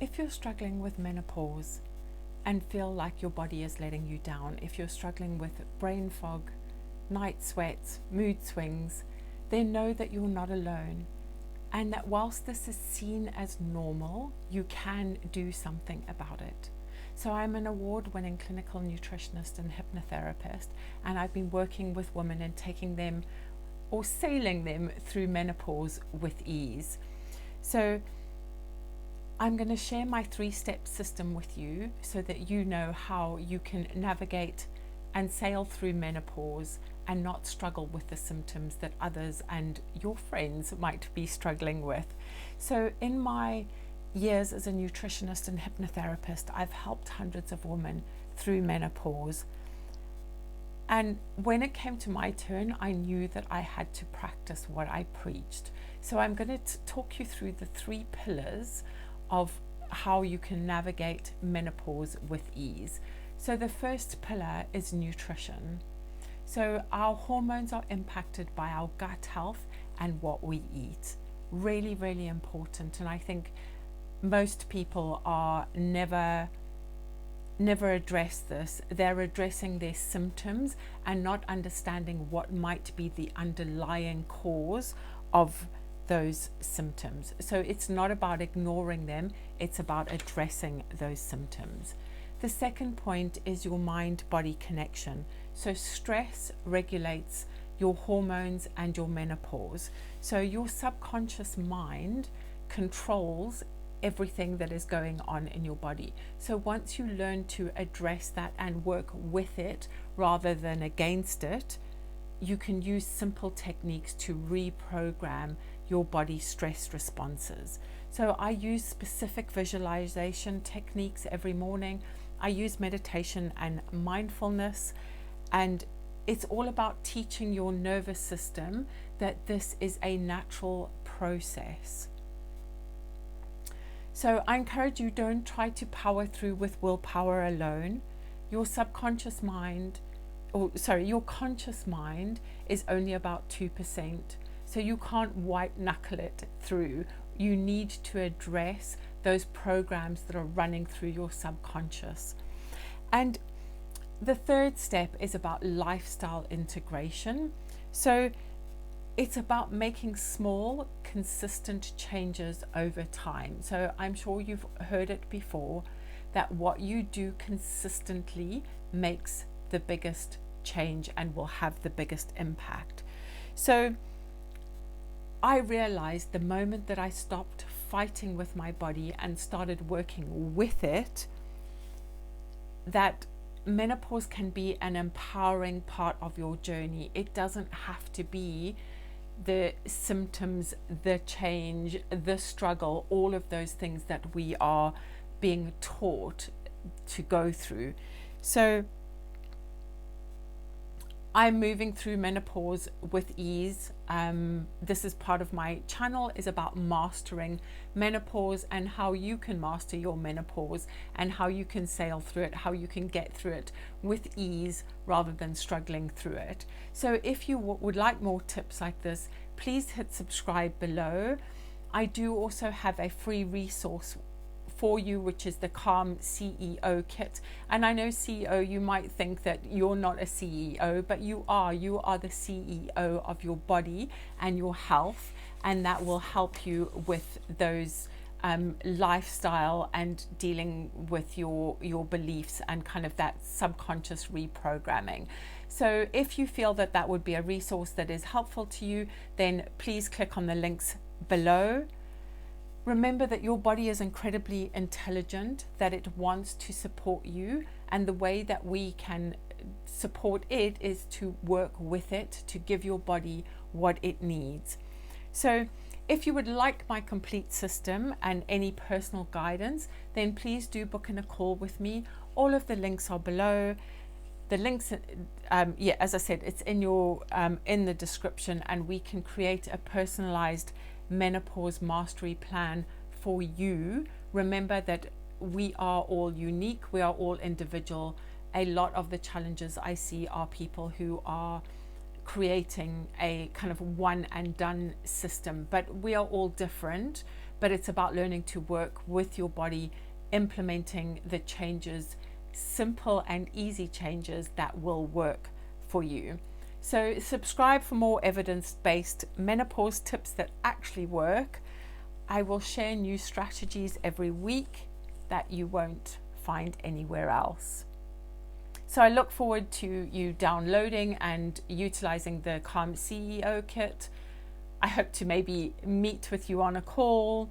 if you're struggling with menopause and feel like your body is letting you down, if you're struggling with brain fog, night sweats, mood swings, then know that you're not alone. And that whilst this is seen as normal, you can do something about it. So I'm an award-winning clinical nutritionist and hypnotherapist, and I've been working with women and taking them or sailing them through menopause with ease. So I'm going to share my 3-step system with you so that you know how you can navigate and sail through menopause and not struggle with the symptoms that others and your friends might be struggling with. So in my years as a nutritionist and hypnotherapist, I've helped hundreds of women through menopause. And when it came to my turn, I knew that I had to practice what I preached. So I'm going to talk you through the 3 pillars of how you can navigate menopause with ease. So the first pillar is nutrition. So our hormones are impacted by our gut health and what we eat. Really, really important. And I think most people are never address this. They're addressing their symptoms and not understanding what might be the underlying cause of those symptoms. So it's not about ignoring them, it's about addressing those symptoms. The second point is your mind-body connection. So stress regulates your hormones and your menopause. So your subconscious mind controls everything that is going on in your body. So once you learn to address that and work with it rather than against it, you can use simple techniques to reprogram your body's stress responses. So I use specific visualization techniques every morning. I use meditation and mindfulness, and it's all about teaching your nervous system that this is a natural process. So I encourage you, don't try to power through with willpower alone. Your subconscious mind, your conscious mind is only about 2%. So you can't white knuckle it through. You need to address those programs that are running through your subconscious. And the third step is about lifestyle integration. So it's about making small, consistent changes over time. So I'm sure you've heard it before, that what you do consistently makes the biggest change and will have the biggest impact. So I realized the moment that I stopped fighting with my body and started working with it, that menopause can be an empowering part of your journey. It doesn't have to be the symptoms, the change, the struggle, all of those things that we are being taught to go through. So I'm moving through menopause with ease. This is part of my channel, is about mastering menopause and how you can master your menopause and how you can sail through it, how you can get through it with ease rather than struggling through it. So if you would like more tips like this, please hit subscribe below. I do also have a free resource for you, which is the Calm CEO kit. And I know CEO, you might think that you're not a CEO, but you are the CEO of your body and your health, and that will help you with those lifestyle and dealing with your beliefs and kind of that subconscious reprogramming. So if you feel that that would be a resource that is helpful to you, then please click on the links below. Remember that your body is incredibly intelligent, that it wants to support you, and the way that we can support it is to work with it, to give your body what it needs. So if you would like my complete system and any personal guidance, then please do book in a call with me. All of the links are below. The links, as I said, it's in your in the description, and we can create a personalized menopause mastery plan for you. Remember that we are all unique, we are all individual. A lot of the challenges I see are people who are creating a kind of one and done system, but we are all different. but it's about learning to work with your body, implementing the changes, simple and easy changes that will work for you. So subscribe for more evidence-based menopause tips that actually work. I will share new strategies every week that you won't find anywhere else. So I look forward to you downloading and utilizing the Calm CEO kit. I hope to maybe meet with you on a call.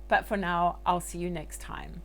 But for now, I'll see you next time.